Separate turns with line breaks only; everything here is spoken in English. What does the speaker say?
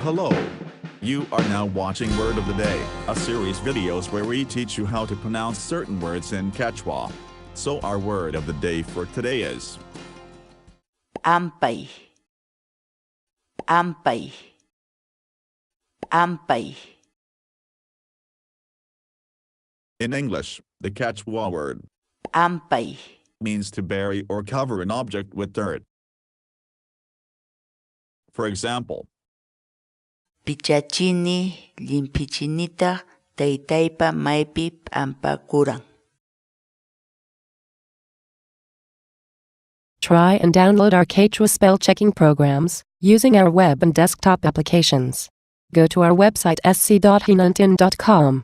Hello. You are now watching Word of the Day, a series videos where we teach you how to pronounce certain words in Quechua. So our word of the day for today is
Ampay. Ampay. Ampay.
in English. The Quechua word
Ampay.
means to bury or cover an object with dirt. For example,
Pichachini limpichinita taytaypa maypi ampakuran.
Try and download our Quechua spell checking programs using our web and desktop applications. Go to our website sc.hinantin.com.